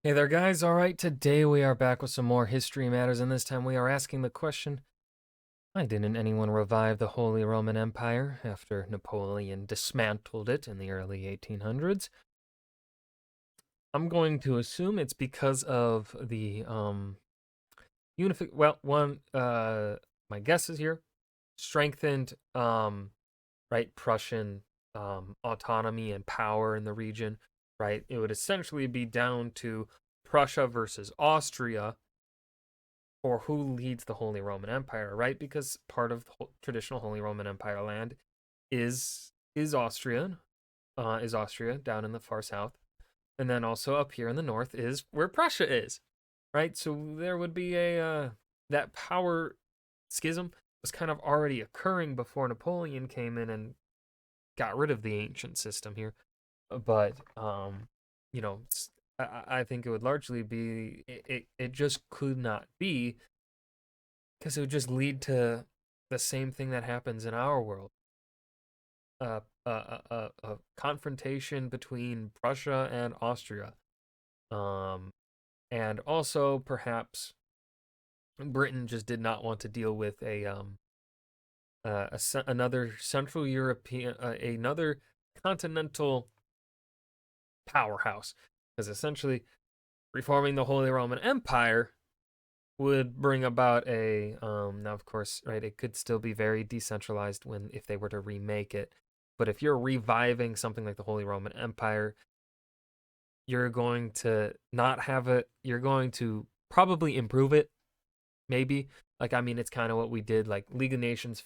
Hey there, guys. All right, today we are back with some more history matters, and this time we are asking the question, why didn't anyone revive the Holy Roman Empire after Napoleon dismantled it in the early 1800s? I'm going to assume it's because of the my guess is here, strengthened right Prussian autonomy and power in the region, right? It would essentially be down to Prussia versus Austria or who leads the Holy Roman Empire, right? Because part of the traditional Holy Roman Empire land is Austrian, is Austria down in the far south, and then also up here in the north is where Prussia is, right? So there would be a that power schism was kind of already occurring before Napoleon came in and got rid of the ancient system here, but you know, I think it would largely be it just could not be because it would just lead to the same thing that happens in our world. A confrontation between Prussia and Austria. Um, and also perhaps Britain just did not want to deal with another Central European, another continental powerhouse, because essentially reforming the Holy Roman Empire would bring about a now of course, right, it could still be very decentralized when if they were to remake it, but if you're reviving something like the Holy Roman Empire, you're going to not have it, you're going to probably improve it, maybe. Like, I mean, it's kind of what we did. Like, League of Nations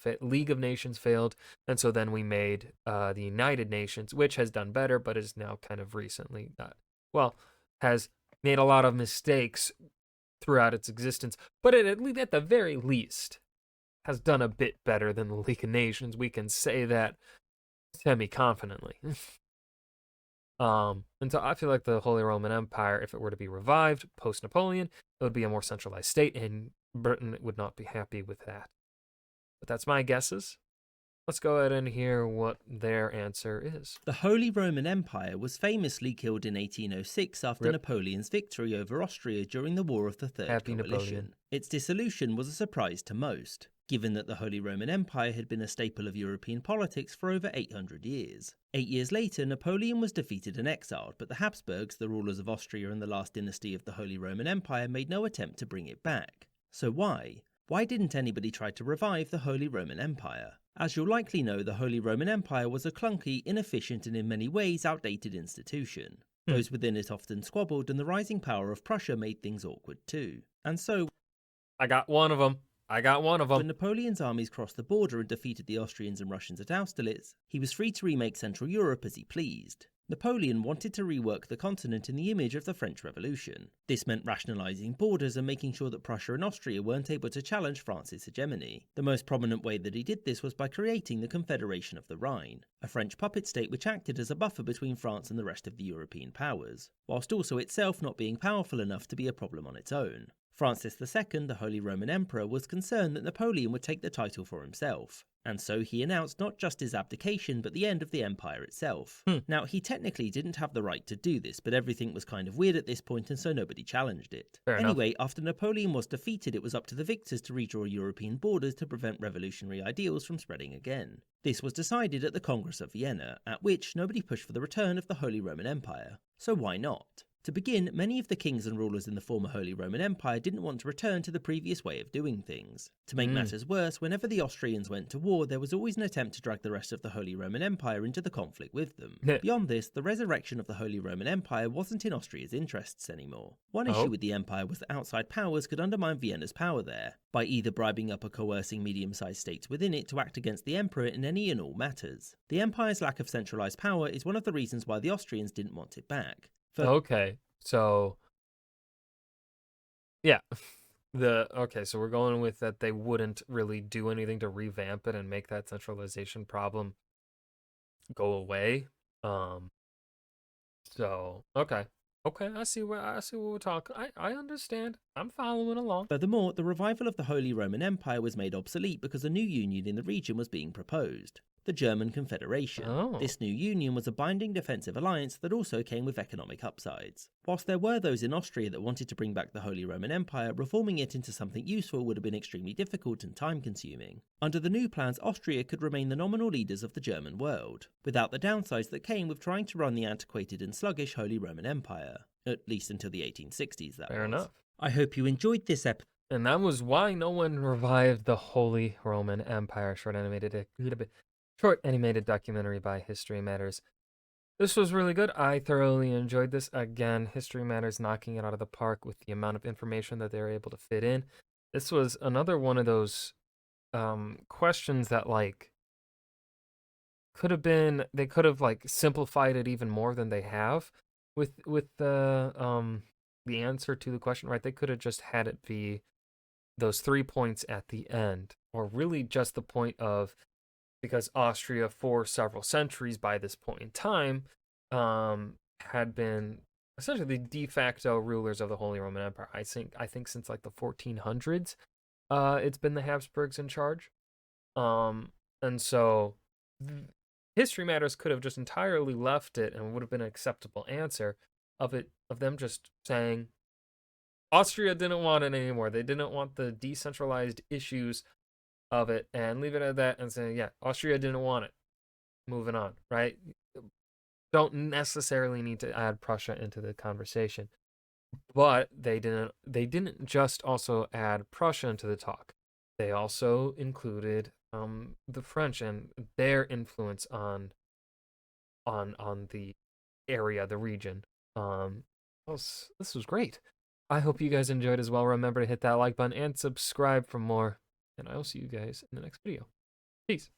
failed, and so then we made the United Nations, which has done better, but is now kind of recently not, well, has made a lot of mistakes throughout its existence, but it at the very least has done a bit better than the League of Nations. We can say that semi-confidently. And so I feel like the Holy Roman Empire, if it were to be revived post-Napoleon, it would be a more centralized state, and Britain would not be happy with that. But that's my guesses. Let's go ahead and hear what their answer is. The Holy Roman Empire was famously killed in 1806 after Rip. Napoleon's victory over Austria during the War of the Third Happy Coalition. Napoleon. Its dissolution was a surprise to most, given that the Holy Roman Empire had been a staple of European politics for over 800 years. 8 years later, Napoleon was defeated and exiled, but the Habsburgs, the rulers of Austria and the last dynasty of the Holy Roman Empire, made no attempt to bring it back. So why? Why didn't anybody try to revive the Holy Roman Empire? As you'll likely know, the Holy Roman Empire was a clunky, inefficient and in many ways outdated institution. Those within it often squabbled, and the rising power of Prussia made things awkward too. And so, I got one of them. when Napoleon's armies crossed the border and defeated the Austrians and Russians at Austerlitz, he was free to remake Central Europe as he pleased. Napoleon wanted to rework the continent in the image of the French Revolution. This meant rationalising borders and making sure that Prussia and Austria weren't able to challenge France's hegemony. The most prominent way that he did this was by creating the Confederation of the Rhine, a French puppet state which acted as a buffer between France and the rest of the European powers, whilst also itself not being powerful enough to be a problem on its own. Francis II, the Holy Roman Emperor, was concerned that Napoleon would take the title for himself, and so he announced not just his abdication but the end of the empire itself. Now, he technically didn't have the right to do this, but everything was kind of weird at this point and so nobody challenged it. Anyway, after Napoleon was defeated, it was up to the victors to redraw European borders to prevent revolutionary ideals from spreading again. This was decided at the Congress of Vienna, at which nobody pushed for the return of the Holy Roman Empire. So why not? To begin, many of the kings and rulers in the former Holy Roman Empire didn't want to return to the previous way of doing things. To make matters worse, whenever the Austrians went to war, there was always an attempt to drag the rest of the Holy Roman Empire into the conflict with them. Beyond this, the resurrection of the Holy Roman Empire wasn't in Austria's interests anymore. One issue with the empire was that outside powers could undermine Vienna's power there, by either bribing up or coercing medium-sized states within it to act against the emperor in any and all matters. The empire's lack of centralised power is one of the reasons why the Austrians didn't want it back. Okay, so yeah, so we're going with that they wouldn't really do anything to revamp it and make that centralization problem go away. So okay, I see what we're talking. I understand. I'm following along. Furthermore, the revival of the Holy Roman Empire was made obsolete because a new union in the region was being proposed. the German Confederation. Oh. This new union was a binding defensive alliance that also came with economic upsides. Whilst there were those in Austria that wanted to bring back the Holy Roman Empire, reforming it into something useful would have been extremely difficult and time-consuming. Under the new plans, Austria could remain the nominal leaders of the German world, without the downsides that came with trying to run the antiquated and sluggish Holy Roman Empire. At least until the 1860s, that Fair was. enough. I hope you enjoyed this episode. And that was why no one revived the Holy Roman Empire. Short animated documentary by History Matters. This was really good. I thoroughly enjoyed this. Again, History Matters knocking it out of the park with the amount of information that they were able to fit in. This was another one of those questions that they could have simplified it even more than they have with the answer to the question, right? They could have just had it be those 3 points at the end, or really just the point of, because Austria for several centuries by this point in time had been essentially the de facto rulers of the Holy Roman Empire. I think since the 1400s, it's been the Habsburgs in charge. And so History Matters could have just entirely left it and would have been an acceptable answer of them just saying Austria didn't want it anymore. They didn't want the decentralized issues of it, and leave it at that and saying, yeah, Austria didn't want it. Moving on, right? Don't necessarily need to add Prussia into the conversation. But they didn't just also add Prussia into the talk. They also included the French and their influence on the area, the region. This was great. I hope you guys enjoyed as well. Remember to hit that like button and subscribe for more. And I will see you guys in the next video. Peace.